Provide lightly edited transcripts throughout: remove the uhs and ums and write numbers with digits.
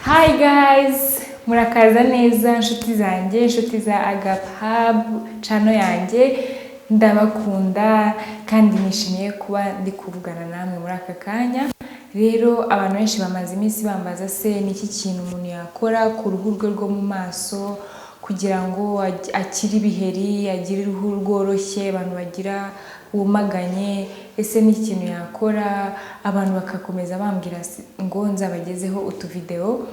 Hi guys, murakaza neza inshuti zanjye, inshuti za Agape Hub channel yanjye, ndabakunda kandi nishimiye kuba ndi kuvugana namwe muri aka kanya. Rero abantu benshi bamaze iminsi bambaza se niki kintu umuntu yakora ku ruhu rwe rwo mu maso kugira ngo akire ibiheri, agire uruhu rworoshye, abantu bagira umaganye, ese ni ikintu yakora. Abantu bakakomeza bambwira ngo nzabagezeho utu video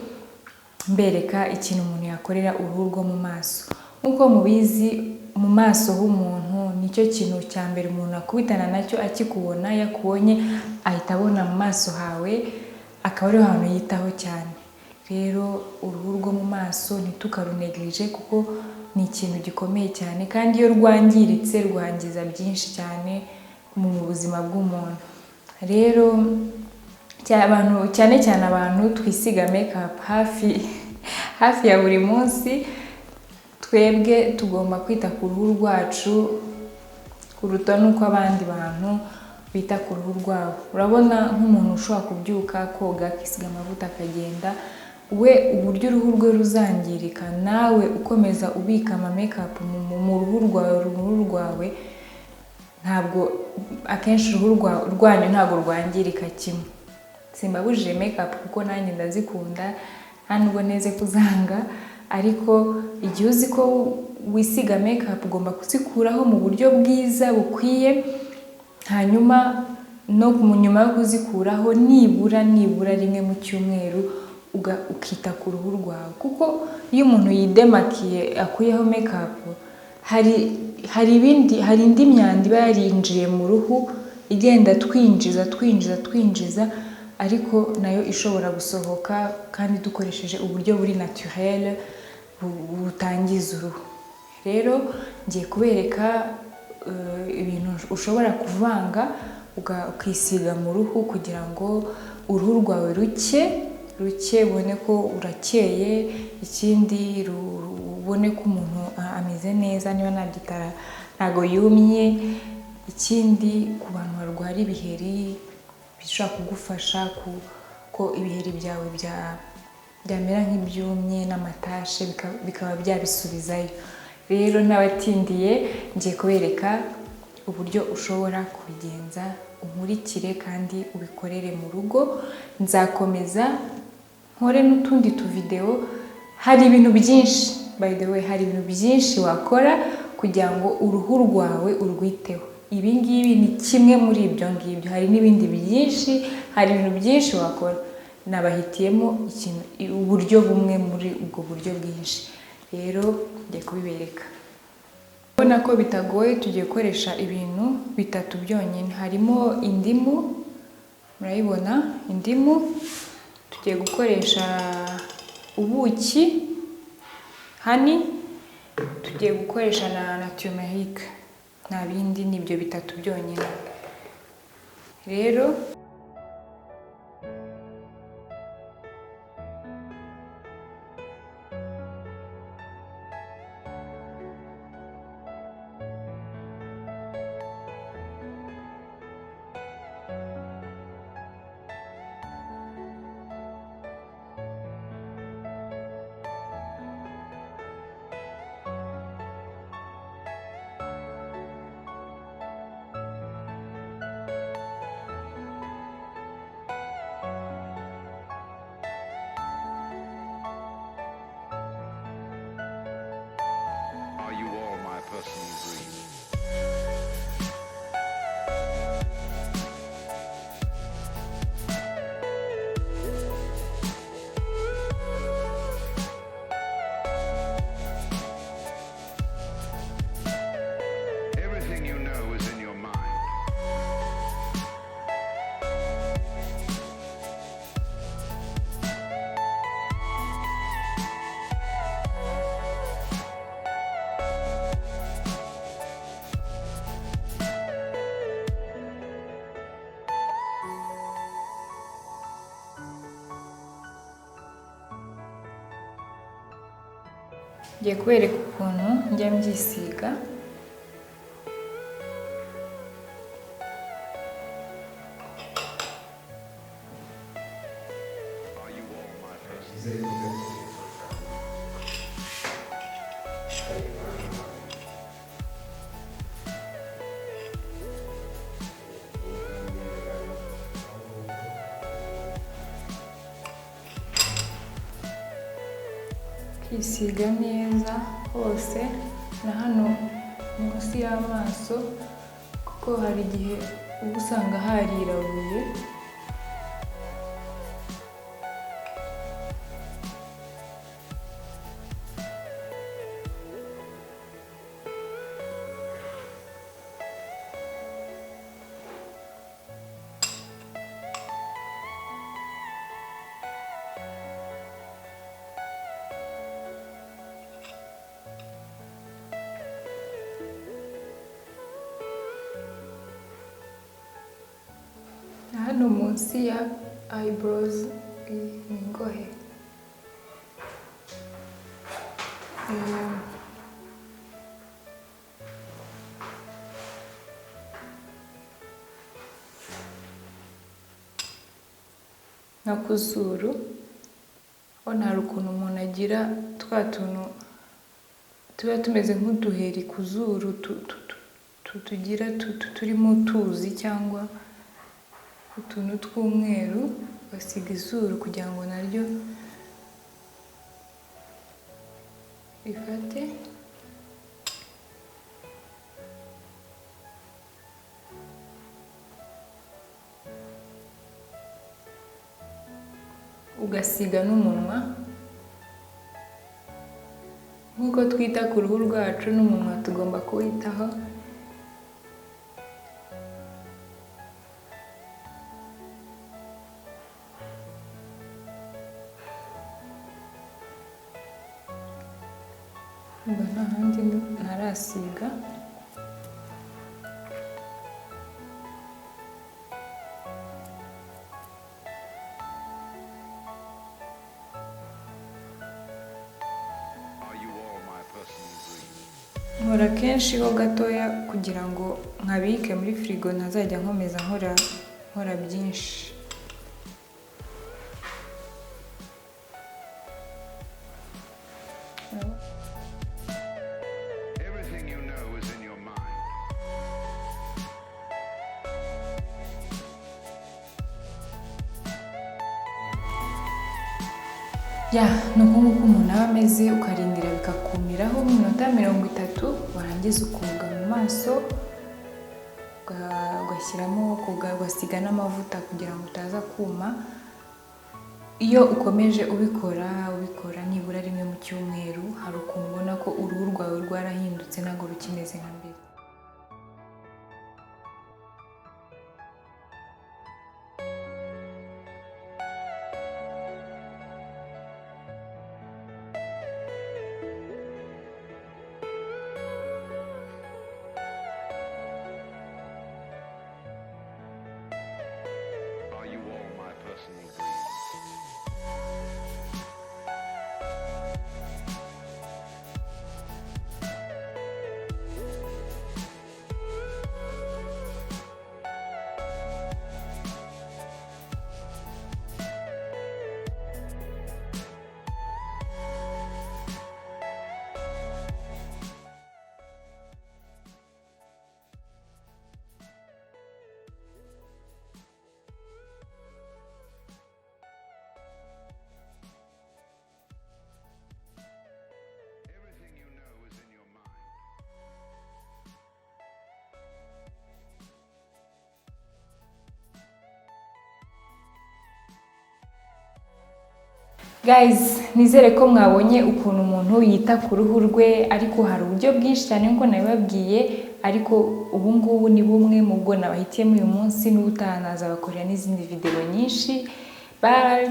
mbereka ikintu umuntu yakorera uruhu rwo mu maso. Nkuko mubizi, mu maso h'umuntu nicyo kintu cya mbere umuntu akubitana nacyo akikubona, yakubonye ahita abona mu maso hawe, akaba ari ahantu yitaho cyane. Rero uruhu rwo mu maso ntitukaruneglige kuko ni ikintu gikomeye cyane, kandi iyo rwangiritse rwangiza byinshi cyane mu buzima bw'umuntu. Rero cyane cyane abantu twisiga makeup hafi ya buri munsi, twebwe tugomba kwita ku ruhu rwacu kuruta nuko abandi bantu bita ku ruhu rwabo. Urabona nk'umuntu ushobora kubyuka koga akisiga amavuta akagenda, we uburyo uruhu rwe ruzangirika, nawe ukomeza ubika ama makeup mu ruhu rwawe, ntabwo akenshi uruhu rwanyu ntabwo rwangirika kimwe. Simbabujije makeup kuko nanjye ndazikunda, nta nubwo neze kuzanga, ariko igihe uzi ko wisiga makeup ugomba kuzikuraho mu buryo bwiza bukwiye, hanyuma no nyuma yo kuzikuraho nibura rimwe mu cyumweru ukita ku ruhu rwawe. Kuko iyo umuntu yidemakiye akuyeho makeup, hari indi myanda iba yarinjiye mu ruhu igenda twinjiza, ariko nayo ishobora gusohoka kandi dukoresheje uburyo buri naturel butangiza uruhu. Rero ngiye kubereka ibintu ushobora kuvanga ukisiga mu ruhu kugira ngo uruhu rwawe ruke ubone ko urakeye, ikindi ubone ko umuntu ameze neza, niba nabyitara ntago yumye. Ikindi ku bantu barwara ibiheri, bishobora kugufasha ko ibiheri byawe byamera nk'ibyumye n'amatashe bikaba byabisubizayo. Rero n'abatindiye ngiye kubereka uburyo ushobora kubigenza, unkurikire kandi ubikorere mu rugo. Nzakomeza nkore n'utundi video. Hari ibintu byinshi, by the way, hari ibintu byinshi wakora kugira ngo uruhu rwawe urwiteho. Ibi ngibi ni kimwe muri ibyo ngibyo, hari n'ibindi byinshi, hari ibintu byinshi wakora. Nabahitiyemo uburyo bumwe muri ubwo buryo bwinshi. Rero ngiye kubibereka. Ubona ko bitagoye, tugiye gukoresha ibintu bitatu byonyine. Harimo indimu, murayibona indimu. Tugiye gukoresha ubuki, honey. Tugiye gukoresha na turmeric. Nta bindi, ni ibyo bitatu byonyine. Rero ngiye kubereka ukuntu njya mbyisiga. Kwisiga neza hose na hano munsi y'amaso kuko hari igihe uba usanga harirabuye. Hano munsi ya eyebrows ni ingohe. No ku zuru ubona hari ukuntu umuntu agira twa tuntu tuba tumeze nk'uduheri ku zuru tugira turimo utuzi cyangwa utuntu tw'umweru, basiga izuru kugira ngo naryo rifate. Ugasiga n'umunwa nk'uko twita ku ruhu rwacu, n'umunwa tugomba kuwitaho. Mba nta handi ntarasiga. Nkora kenshi ho gatoya kugira ngo nkabike muri firigo ntazajya nkomeza nkora byinshi. Nuko nguko umuntu aba ameze, ukarindira bikakumiraho mu minota 30, warangiza ukoga mu maso, ugashyiramo ugasiga n'amavuta kugira ngo utaza kuma. Iyo ukomeje ubikora nibura rimwe mu cyumweru, hari ukuntu ubona ko uruhu rwawe rwarahindutse ntabwo rukimeze nka mbere. Guys, nizere ko mwabonye ukuntu umuntu yita ku ruhu rwe, ariko hari uburyo bwinshi cyane nko nabibabwiye, ariko ubu ngubu ni bumwe mu bwo nabahitiyemo uyu munsi, n'ubutaha nazabakorera n'izindi video nyinshi. Bye.